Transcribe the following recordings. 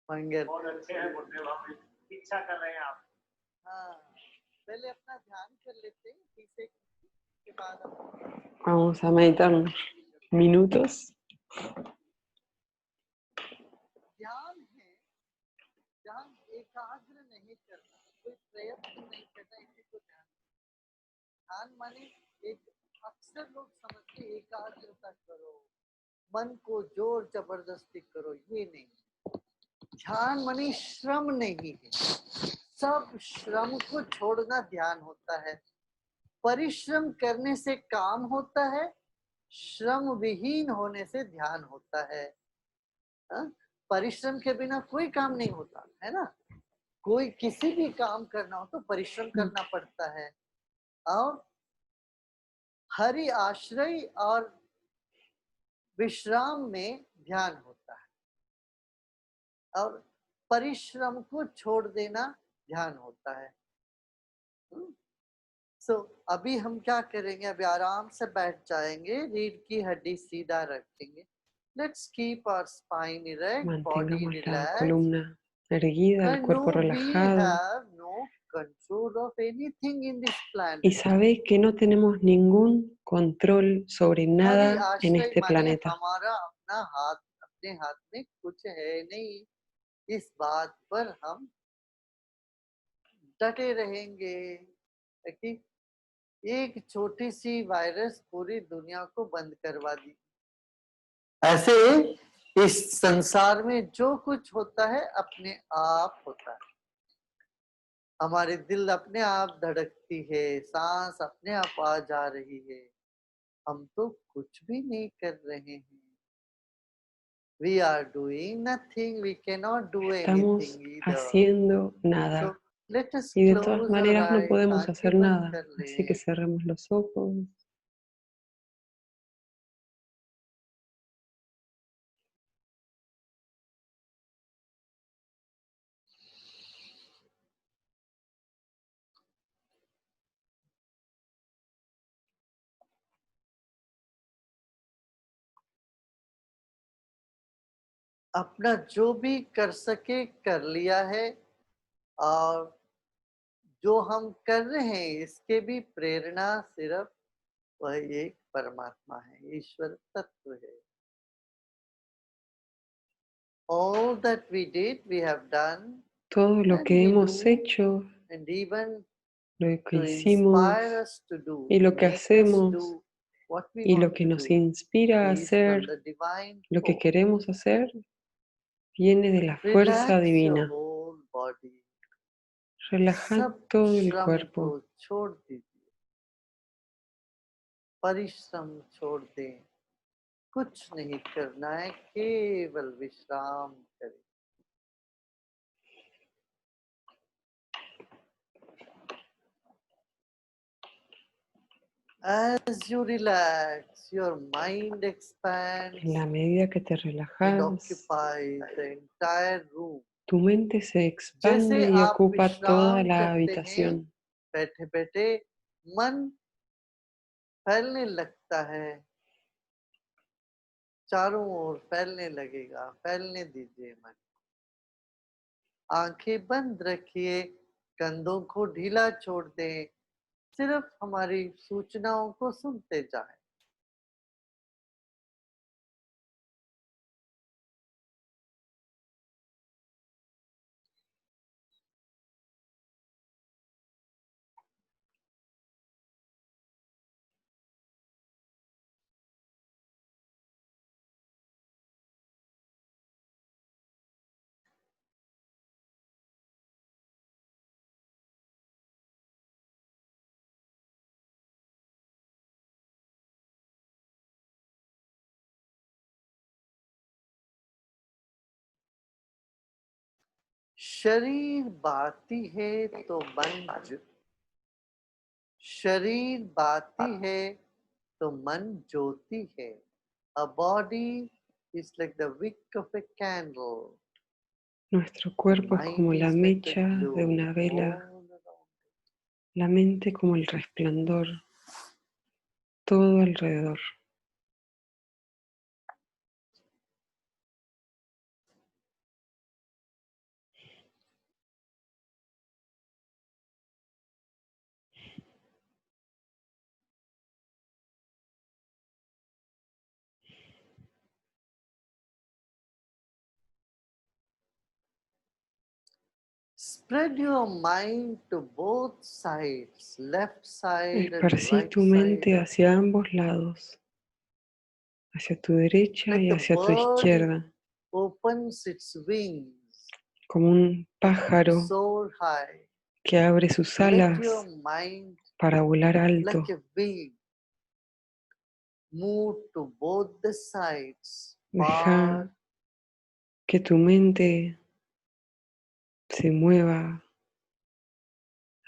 मंगल। बहुत अच्छे हैं गुरुदेव, हम इच्छा कर रहे हैं आप। हाँ, पहले अपना ध्यान कर लेते हैं, 30 के बाद Vamos a meditar unos minutos. ध्यान है, ध्यान एकाग्र नहीं करना, कोई प्रयत्न नहीं करना, इसी को ध्यान माने एक अक्सर लोग समझते एकाग्रता करो, मन को जोर जबरदस्ती करो, ये नहीं। ध्यान माने श्रम नहीं है, सब श्रम को छोड़ना ध्यान होता है। परिश्रम करने से काम होता है, श्रम विहीन होने से ध्यान होता है। परिश्रम के बिना कोई काम नहीं होता है ना। कोई किसी भी काम करना हो तो परिश्रम करना पड़ता है, और हरि आश्रय और विश्राम में ध्यान होता है, और परिश्रम को छोड़ देना ध्यान होता है। अभी हम क्या करेंगे, अभी आराम से बैठ जाएंगे, रीढ़ की हड्डी सीधा रखेंगे। Let's keep our spine erect, body Mantengamos la relaxed. columna erguida, el cuerpo We relajado. have no control of anything in this planet. Y sabéis que no tenemos ningún control sobre nada en este planeta. हमारा अपने हाथ में कुछ है नहीं, इस बात पर हम डटे रहेंगे कि एक छोटी सी वायरस पूरी दुनिया को बंद करवा दी। ऐसे इस संसार में जो कुछ होता है अपने आप होता है। हमारे दिल अपने आप धड़कती है, सांस अपने आप आ जा रही है, हम तो कुछ भी नहीं कर रहे हैं। We are doing nothing, we cannot do Estamos anything either. haciendo nada. So, let us Y de close todas our maneras no eyes, podemos आंखें hacer बंद nada. कर Así que लें। cerremos los ojos. अपना जो भी कर सके कर लिया है, और जो हम कर रहे हैं इसके भी प्रेरणा सिर्फ वह एक परमात्मा है, ईश्वर तत्व है। All that we did, we have done. Todo lo que hemos hecho, and even lo que to hicimos inspire us to do, y lo to que make us hacemos do what we y lo want que to nos do, inspira a is from hacer the divine lo que force. queremos hacer viene de la fuerza Relax your divina. whole body. Relaja सब todo el श्रम cuerpo. को छोड़ दीजिए, परिश्रम छोड़ दें, कुछ नहीं करना है, केवल विश्राम करें। As you relax, your mind expands En la medida que te and relajas, occupies the entire room. tu mente se जैसे expande y आप ocupa toda विश्राम la करते हैं, habitación. बैठे बैठे मन फैलने लगता है, चारों ओर फैलने लगेगा, फैलने दीजिए मन। आंखें बंद रखिए, कंधों को ढीला छोड़ दें, सिर्फ हमारी सूचनाओं को सुनते जाएं। शरीर बाती है तो शरीर बाती है तो मन ज्योति है। A body is like the wick of a candle. Nuestro cuerpo es como la mecha de una vela, la mente como el resplandor, todo alrededor. Spread your mind to both sides, left side and Esparcí right tu mente side. hacia ambos lados, hacia tu derecha Like y a hacia tu bird izquierda, opens its wings como un to pájaro soar high. que abre sus Let your alas mind, para volar alto. like a wing, move to both the sides, Deja far, que tu mente se mueva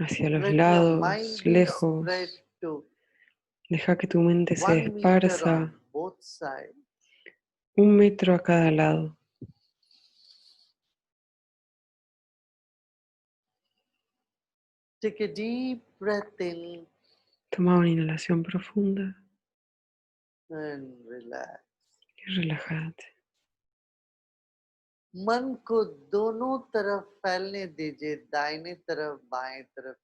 hacia los let your mind lados, be spread lejos. to Deja que tu mente se 1 meter on esparza both sides. 1 metro a cada lado. Take a deep breath in Toma una inhalación profunda and relax. y relájate. मन को दोनों तरफ फैलने दीजिए, दाहिने तरफ बाएं तरफ,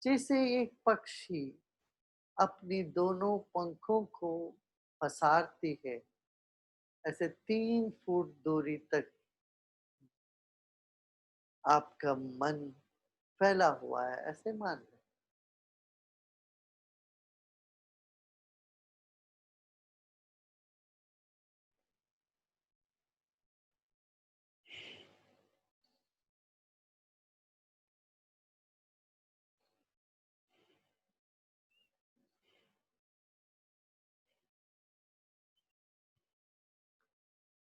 जैसे एक पक्षी अपनी दोनों पंखों को पसारती है, ऐसे 3 फुट दूरी तक आपका मन फैला हुआ है, ऐसे मान लें।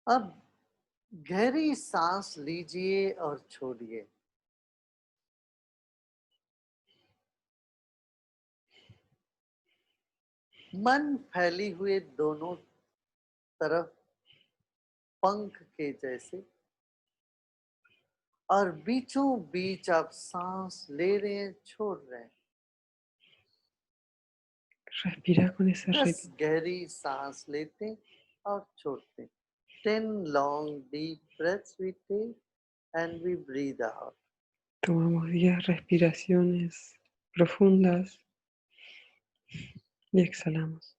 अब गहरी सांस लीजिए और छोड़िए। मन फैली हुए दोनों तरफ पंख के जैसे, और बीचों बीच आप सांस ले रहे हैं, छोड़ रहे हैं। Respira con ese 10 ritmo. गहरी सांस लेते और छोड़ते। 10 long deep breaths we take and we breathe out. Tomamos 10 respiraciones profundas y exhalamos.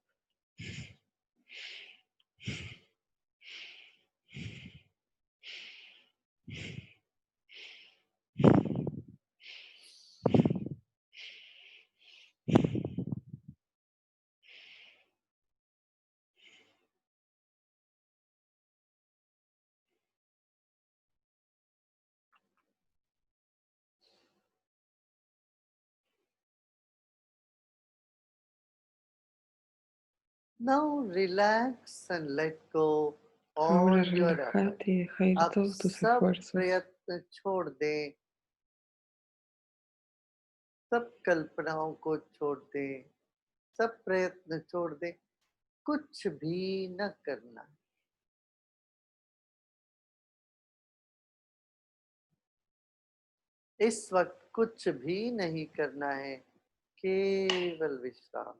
Now relax and let go Ahora all your effort. relájate y deja ir अब todos tus सब esfuerzos, प्रयत्न छोड़ दें, सब कल्पनाओं को छोड़ दें, सब प्रयत्न छोड़ दें, कुछ भी न करना। इस वक्त कुछ भी नहीं करना है, केवल विश्राम।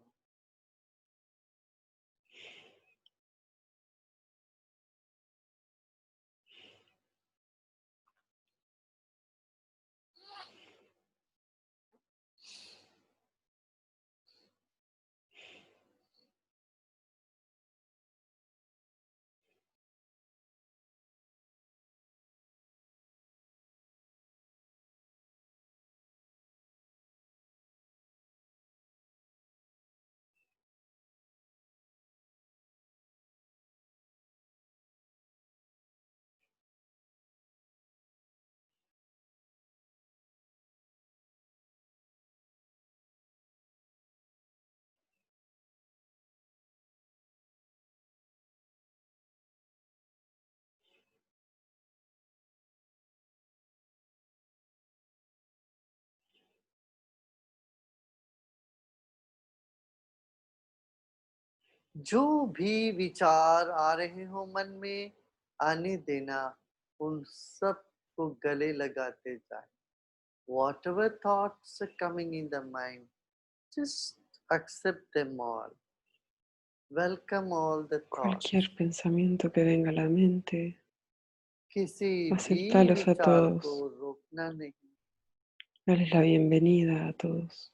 जो भी विचार आ रहे हो मन में, आने देना, उन सब को गले लगाते जाए। Whatever thoughts are coming in the mind, just accept them all. Welcome all the thoughts. cualquier pensamiento que venga a la mente, किसी भी aceptalos a विचार को todos, रोकना नहीं। dales la bienvenida a todos.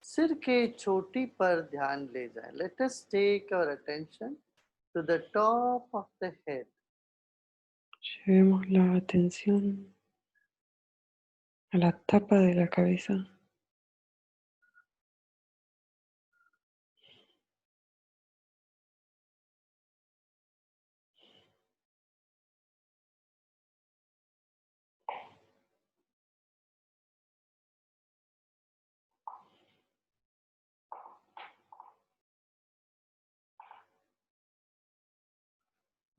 सिर के चोटी पर ध्यान ले जाए. Let us take our attention to the top of the head. Llevemos la atención a la tapa de la cabeza.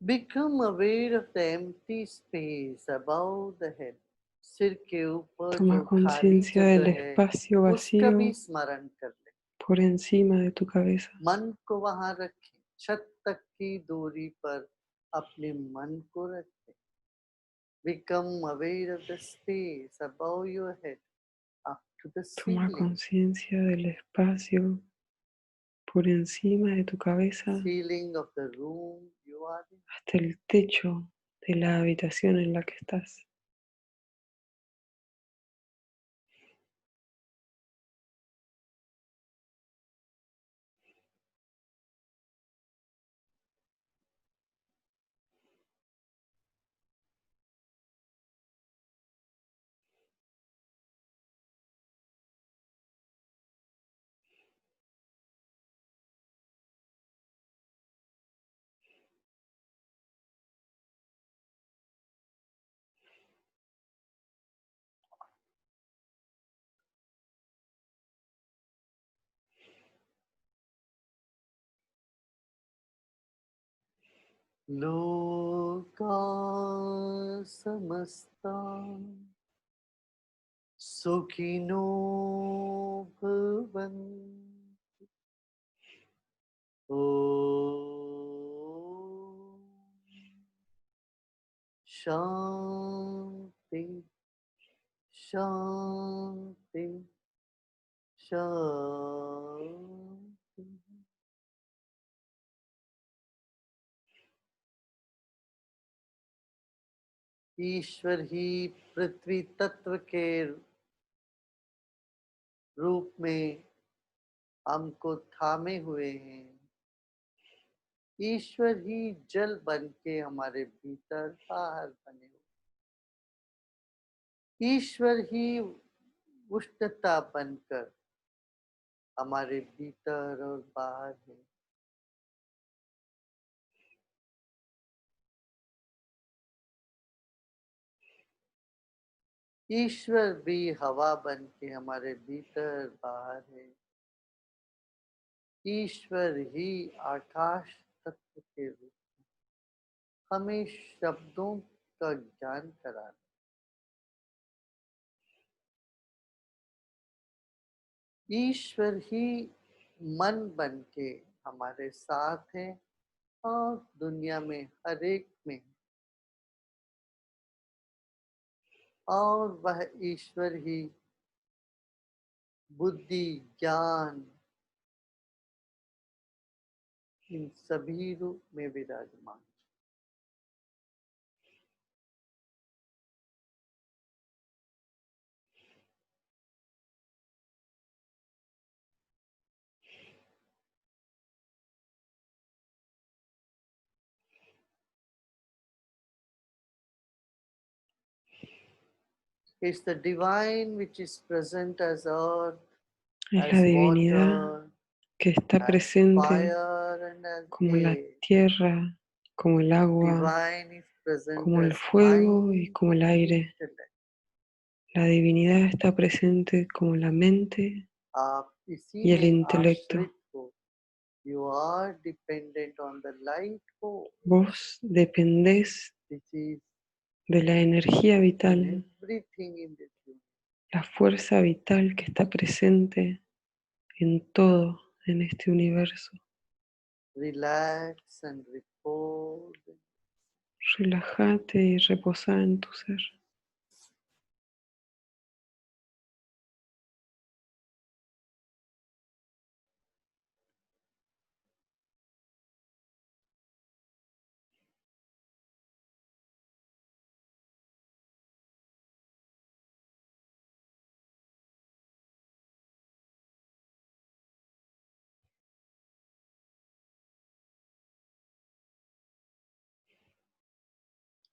Become aware of the empty space above the head. सिर के ऊपर Toma जो खाली conciencia del जगह है espacio उसका भी vacío स्मरण कर ले. por encima de tu cabeza. मन को वहां रखें. छत तक की दूरी पर अपने मन को रखें. Become aware of the space above your head up to the Toma ceiling. conciencia del espacio por encima de tu cabeza Ceiling of the room you are in. hasta el techo de la habitación en la que estás. लोका समस्ता सुखिनो भवन्तु. ॐ शांति शांति शांति. ईश्वर ही पृथ्वी तत्व के रूप में हमको थामे हुए हैं. ईश्वर ही जल बन के हमारे भीतर बाहर बने हुए. ईश्वर ही उष्णता बनकर हमारे भीतर और बाहर है. ईश्वर भी हवा बन के हमारे भीतर बाहर है. ईश्वर ही आकाश तत्व के रूप में हमें शब्दों का ज्ञान करा. ईश्वर ही मन बन के हमारे साथ है और दुनिया में हर एक में. और वह ईश्वर ही बुद्धि ज्ञान इन सभी रूप में विराजमान. It's the divine which is present as earth, Es la as divinidad water, que está as presente fire and as como la air. tierra, como el agua, Divine is present como el as fuego y mind como el and aire. intellect. La divinidad está presente como la mente आप इसी y el में intelecto. आश्रित हो. You are dependent on the light force, Vos dependés which is de la energía in vital, everything in this universe. la fuerza vital que está presente en todo en este universo. Relax and repose. Relájate y reposa en tu ser.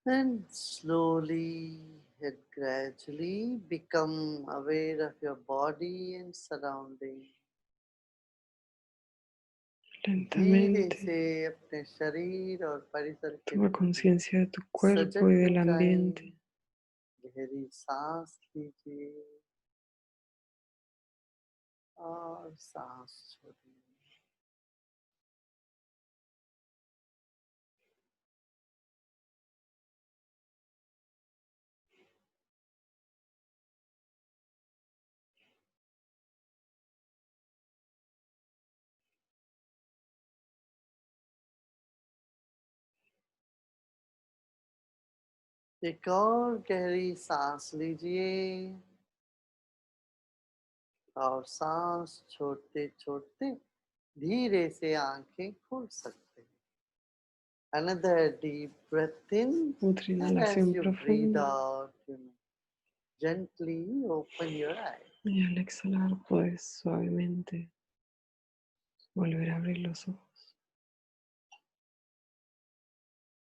And slowly and gradually become aware of your body and surrounding. धीरे Lentamente से अपने शरीर और परिसर के toma प्रति conciencia de tu cuerpo सजग y हो del जाएं, ambiente. गहरी सांस लीजिए और सांस छोड़िए. एक और गहरी सांस लीजिए और सांस छोड़ते छोड़ते धीरे से आंखें खोल सकते हैं. Another deep breath in, Otra and as inhalación you breathe profunda. out, you may gently open your eyes. Y al exhalar puedes suavemente volver a abrir los ojos.